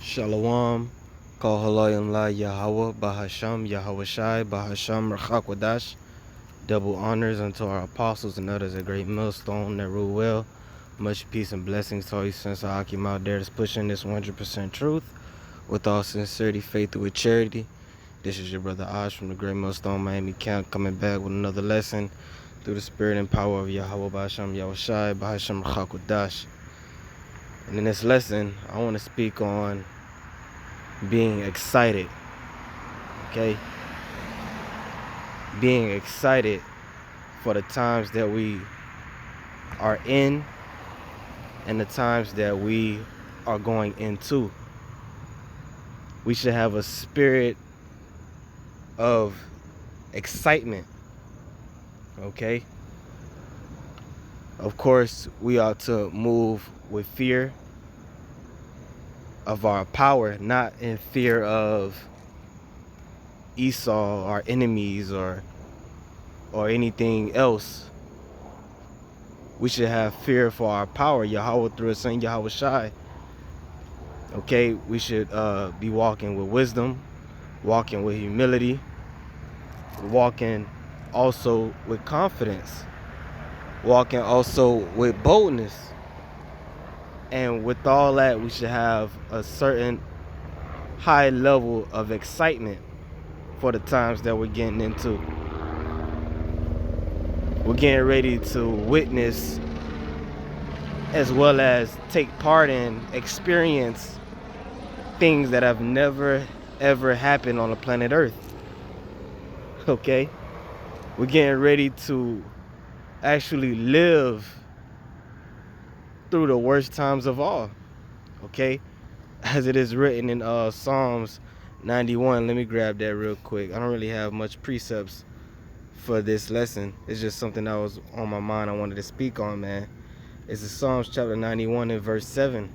Shalom, Kol Halayim La Yahweh, Bahasham, Yahweh Shai, Bahasham, Rachakwadash. Double honors unto our apostles and others, a great millstone that rule well. Much peace and blessings to all you sons of Akim out there that's pushing this 100% truth with all sincerity, faith, with charity. This is your brother Osh from the Great Millstone Miami Camp, coming back with another lesson through the spirit and power of Yahweh, Bahasham, Yahweh Shai, Bahasham, Rachakwadash. And in this lesson, I want to speak on being excited. Okay, being excited for the times that we are in and the times that we are going into. We should have a spirit of excitement. Okay, of course we ought to move with fear of our power, not in fear of Esau, our enemies, or anything else. We should have fear for our power, Yahweh, through his son Yahweh Shai. Okay, we should be walking with wisdom, walking with humility, walking also with confidence, walking also with boldness. And with all that, we should have a certain high level of excitement for the times that we're getting into. We're getting ready to witness as well as take part in, experience things that have never ever happened on the planet Earth. Okay, we're getting ready to actually live through the worst times of all. Okay, as it is written in Psalms 91. Let me grab that real quick. I don't really have much precepts for this lesson. It's just something that was on my mind I wanted to speak on, man. It's in Psalms chapter 91 and verse 7.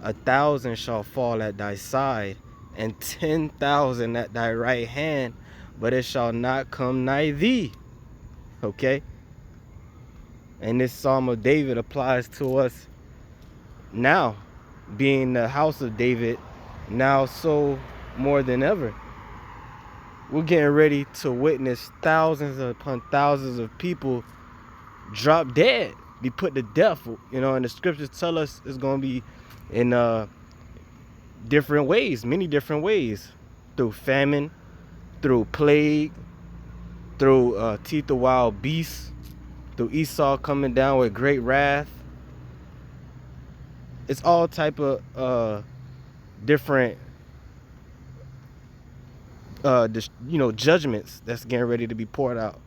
1,000 shall fall at thy side, and 10,000 at thy right hand, but it shall not come nigh thee. Okay? And this Psalm of David applies to us now, being the house of David, now so more than ever. We're getting ready to witness thousands upon thousands of people drop dead, be put to death. You know, and the scriptures tell us it's going to be in different ways, many different ways, through famine, through plague, through teeth of wild beasts, through Esau coming down with great wrath. It's all type of different judgments that's getting ready to be poured out.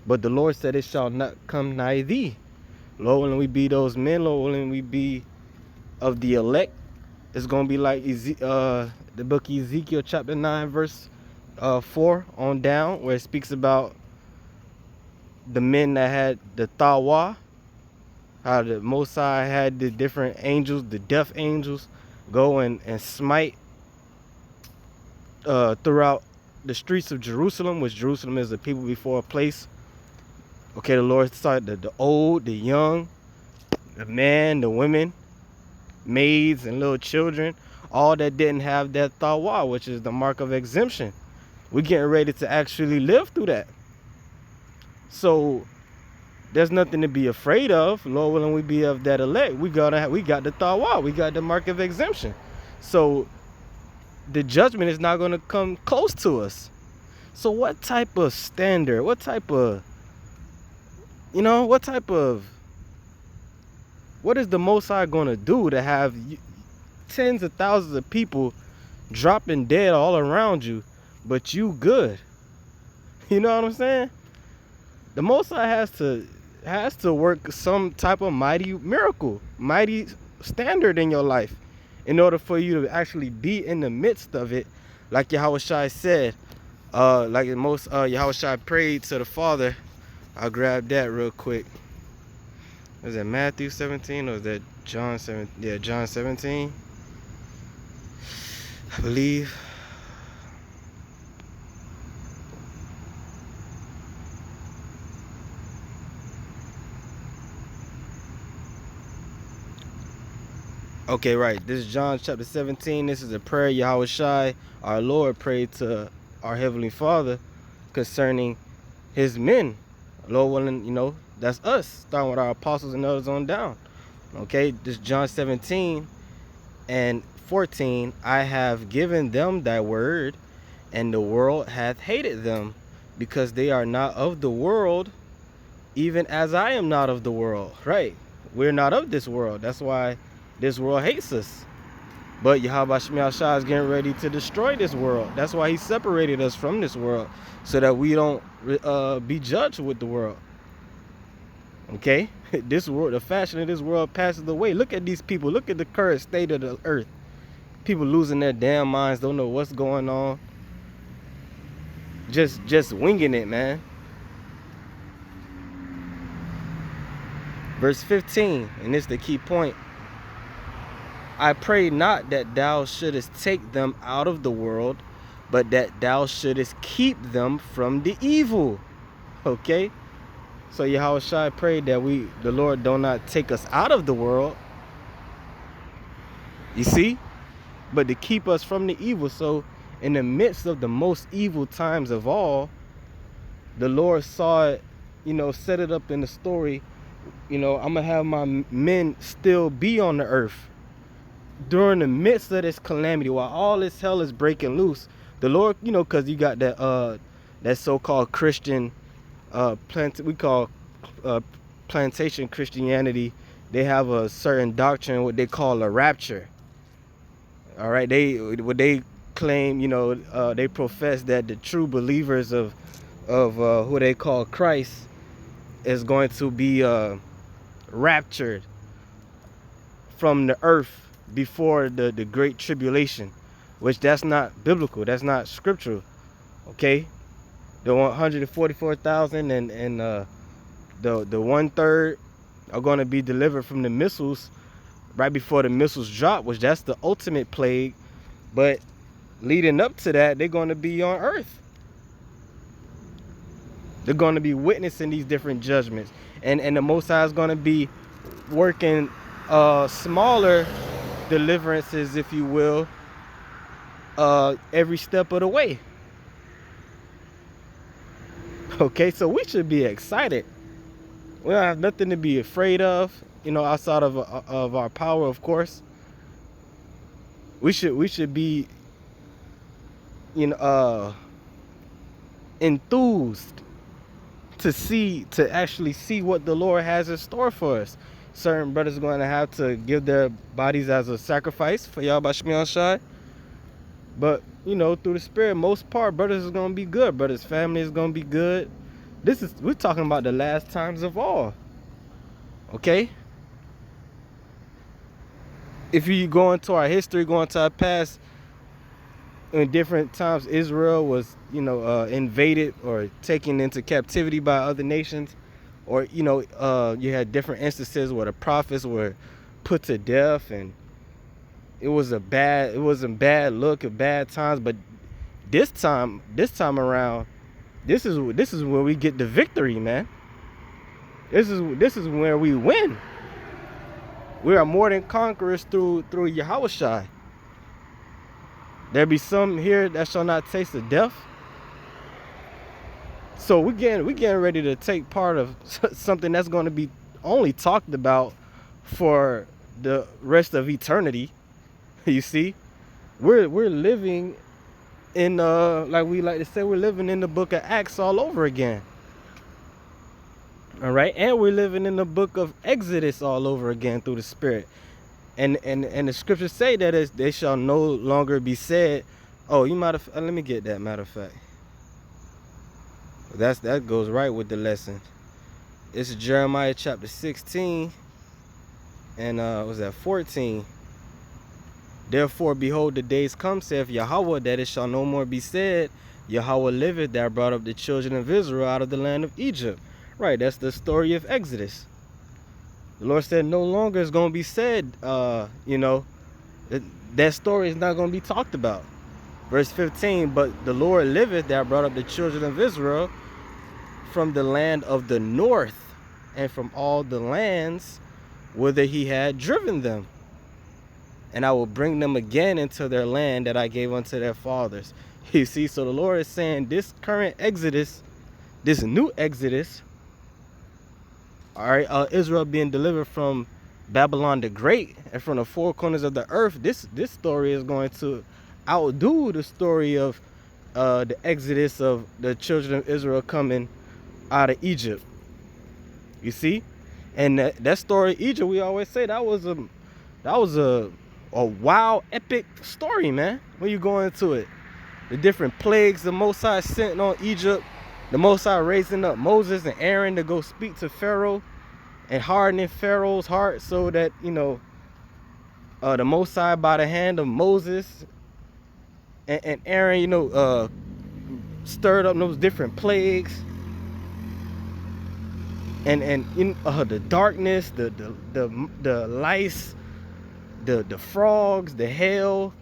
But the Lord said it shall not come nigh thee. Lord, when we be those men, Lord, when we be of the elect, it's going to be like the book of Ezekiel chapter 9 verse 4 on down, where it speaks about the men that had the Thawa, how the Most High had the different angels, the death angels, go and smite throughout the streets of Jerusalem, which Jerusalem is the people before a place. Okay, the Lord started the old, the young, the man, the women, maids and little children, all that didn't have that Thawa, which is the mark of exemption. We're getting ready to actually live through that. So there's nothing to be afraid of. Lord willing, we be of that elect. We got the Thawa, we got the mark of exemption. So the judgment is not going to come close to us. So what type of standard, what is the Most High going to do to have tens of thousands of people dropping dead all around you, but you good? You know what I'm saying? The Most High has to work some type of mighty miracle, mighty standard in your life in order for you to actually be in the midst of it. Like Yahweh Shai said, Yahweh Shai prayed to the Father. I'll grab that real quick. Is that Matthew 17 or is that John 7? Yeah, John 17, I believe. Okay, right. This is John chapter 17. This is a prayer Yahweh Shai, our Lord, prayed to our Heavenly Father concerning his men. Lord willing, that's us, starting with our apostles and others on down. Okay, this is John 17 and 14. I have given them thy word, and the world hath hated them, because they are not of the world, even as I am not of the world. Right. We're not of this world. That's why this world hates us. But Yahweh Shai is getting ready to destroy this world. That's why he separated us from this world, so that we don't be judged with the world. Okay? This world, the fashion of this world passes away. Look at these people. Look at the current state of the earth. People losing their damn minds, don't know what's going on. Just winging it, man. Verse 15, and this is the key point. I pray not that thou shouldest take them out of the world, but that thou shouldest keep them from the evil. Okay? So Yahweh Shai prayed that the Lord do not take us out of the world. You see? But to keep us from the evil. So in the midst of the most evil times of all, the Lord saw it, set it up in the story. I'm going to have my men still be on the earth during the midst of this calamity, while all this hell is breaking loose. The Lord, because you got that so-called Christian we call plantation Christianity. They have a certain doctrine, what they call a rapture. All right, they claim, they profess that the true believers of who they call Christ is going to be raptured from the earth before the great tribulation, which that's not biblical, that's not scriptural. Okay, the 144,000 and the 1/3 are going to be delivered from the missiles right before the missiles drop, which that's the ultimate plague. But leading up to that, they're going to be on earth. They're going to be witnessing these different judgments, and the Most High is going to be working smaller deliverances, if you will, every step of the way. Okay, so we should be excited. We don't have nothing to be afraid of, outside of our power, of course. We should be enthused to actually see what the Lord has in store for us. Certain brothers are going to have to give their bodies as a sacrifice for Yahweh Shai. But, through the Spirit, most part, brothers is going to be good. Brothers' family is going to be good. We're talking about the last times of all. Okay? If you go into our history, go into our past, in different times, Israel was, invaded or taken into captivity by other nations. Or, you had different instances where the prophets were put to death, and it was a bad look at bad times. But this time around, this is where we get the victory, man. This is where we win. We are more than conquerors through Yahweh Shai. There be some here that shall not taste of death. So we getting ready to take part of something that's going to be only talked about for the rest of eternity. You see, we're living in like we like to say, we're living in the book of Acts all over again. All right, and we're living in the book of Exodus all over again through the Spirit. And the scriptures say that they shall no longer be said. Oh, you might have. Let me get that. Matter of fact. That goes right with the lesson. It's Jeremiah chapter 16 and was that 14? Therefore, behold, the days come, saith Yahweh, that it shall no more be said, Yahweh liveth, that brought up the children of Israel out of the land of Egypt. Right, that's the story of Exodus. The Lord said no longer is going to be said, that story is not going to be talked about. Verse 15, but the Lord liveth, that brought up the children of Israel from the land of the north, and from all the lands whither he had driven them. and I will bring them again into their land that I gave unto their fathers. You see, so the Lord is saying this current Exodus, this new Exodus, all right, Israel being delivered from Babylon the Great and from the four corners of the earth, this story is going to outdo the story of the Exodus of the children of Israel coming out of Egypt. You see, and that story of Egypt, we always say that was a wild, epic story, man. When you go into it, the different plagues the Most High sent on Egypt, the Most High raising up Moses and Aaron to go speak to Pharaoh and hardening Pharaoh's heart so that, you know, the Most High by the hand of Moses and Aaron, you know, stirred up those different plagues. And in the darkness, the lice, the frogs, the hail,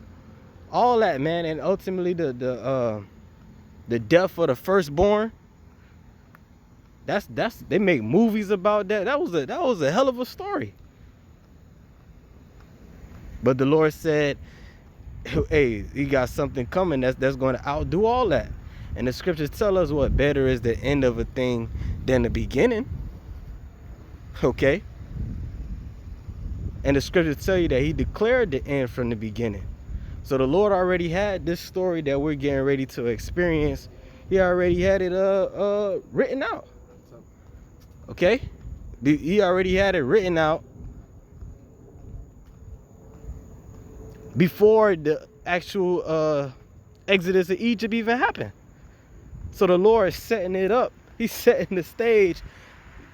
all that, man, and ultimately the death of the firstborn. That's they make movies about that. That was a hell of a story. But the Lord said, hey, he got something coming that's going to outdo all that. And the scriptures tell us what better is the end of a thing than the beginning. Okay? And the scriptures tell you that he declared the end from the beginning. So the Lord already had this story that we're getting ready to experience. He already had it written out. Okay? He already had it written out before the actual Exodus of Egypt even happened. So the Lord is setting it up. He's setting the stage,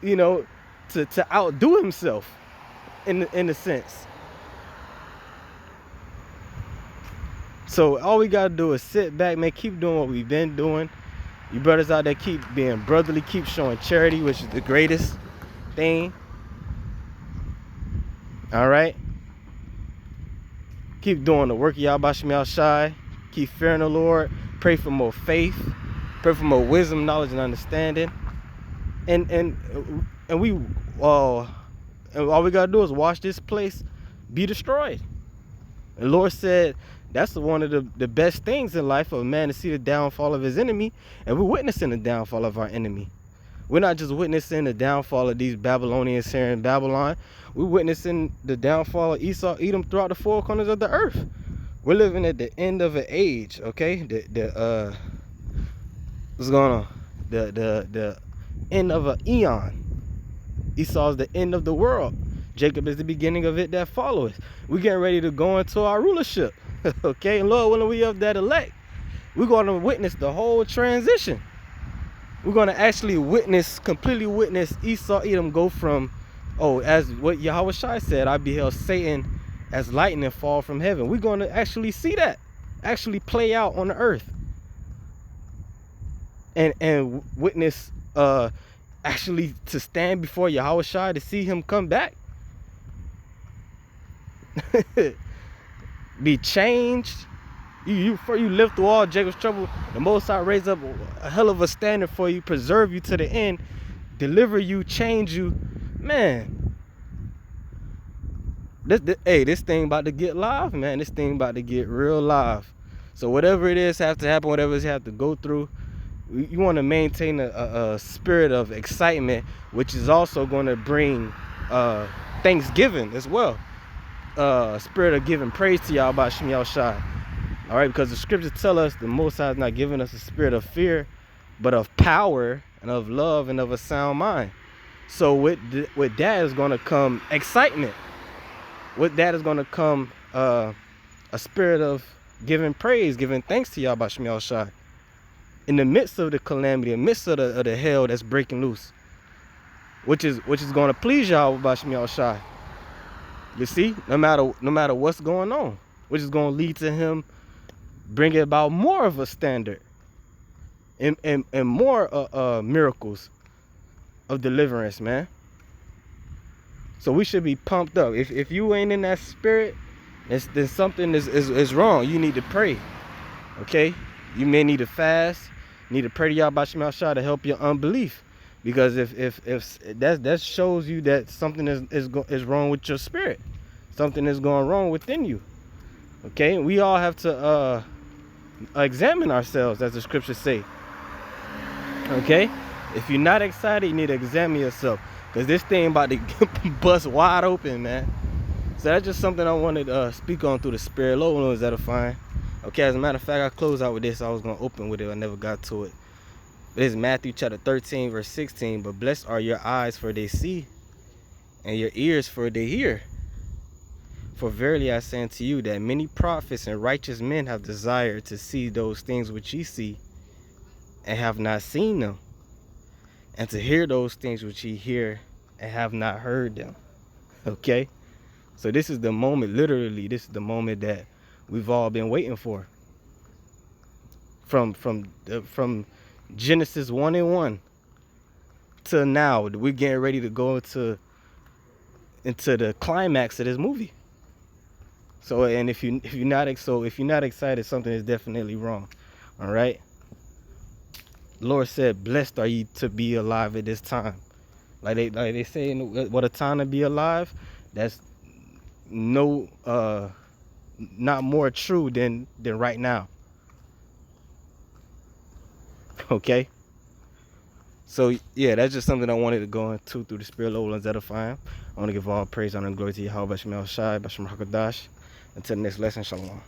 you know, to outdo himself in a sense. So all we gotta do is sit back, man, keep doing what we've been doing. You brothers out there keep being brotherly, keep showing charity, which is the greatest thing. All right? Keep doing the work of Yahweh Shem Yahushai. Keep fearing the Lord. Pray for more faith. Pray for more wisdom, knowledge, and understanding. And we all we gotta do is watch this place be destroyed. The Lord said that's one of the best things in life, for a man to see the downfall of his enemy, and we're witnessing the downfall of our enemy. We're not just witnessing the downfall of these Babylonians here in Babylon. We're witnessing the downfall of Esau, Edom throughout the four corners of the earth. We're living at the end of an age, okay? What's going on? The end of an eon. Esau is the end of the world. Jacob is the beginning of it that followeth. We're getting ready to go into our rulership. Okay, and Lord willing, we of that elect. We're going to witness the whole transition. We're going to actually completely witness Esau, Edom go from, as what Yahweh Shai said, I beheld Satan as lightning fall from heaven. We're going to actually see that actually play out on the earth. And witness actually to stand before Yahweh Shai to see him come back. Be changed. Before you live through all Jacob's trouble, the Most High raise up a hell of a standard for you, preserve you to the end, deliver you, change you. Man, this thing about to get live, man. This thing about to get real live. So whatever it is have to happen, whatever it have to go through, you want to maintain a spirit of excitement, which is also going to bring thanksgiving as well. Spirit of giving praise to y'all by Shem Yahushai. All right, because the scriptures tell us the Most High is not giving us a spirit of fear, but of power and of love and of a sound mind. So with that is going to come excitement. With that is going to come a spirit of giving praise, giving thanks to y'all by Shem Yahushai. In the midst of the calamity, in the midst of the hell that's breaking loose, which is going to please y'all by Shem Yahushai. You see, no matter what's going on, which is going to lead to him bringing about more of a standard and more miracles of deliverance, man. So we should be pumped up. If you ain't in that spirit, then something is wrong. You need to pray, okay? You may need to fast. You need to pray to Yahweh Shem Yahushai to help your unbelief, because if that shows you that something is wrong with your spirit. something is going wrong within you. Okay, we all have to examine ourselves, as the scriptures say. Okay, if you're not excited, you need to examine yourself, because this thing about to bust wide open, man. So that's just something I wanted to speak on through the Spirit. Lord knows that'll fine. Okay, as a matter of fact, I closed out with this. I was going to open with it. I never got to it. But it's Matthew chapter 13, verse 16. But blessed are your eyes, for they see, and your ears, for they hear. For verily I say unto you, that many prophets and righteous men have desired to see those things which ye see, and have not seen them, and to hear those things which ye hear, and have not heard them. Okay? So this is the moment, literally, this is the moment that we've all been waiting for. From Genesis 1:1 to now, we're getting ready to go into the climax of this movie. So, and if you're not excited, something is definitely wrong. All right. The Lord said, "Blessed are ye to be alive at this time." Like they say, what a time to be alive. That's not more true than right now. Okay. So yeah, that's just something I wanted to go into through the Spirit. Lowlands edifying. I want to give all praise, honor, and glory to Yahweh Shemel Shai, Bashem Hakadash. Until the next lesson, shalom.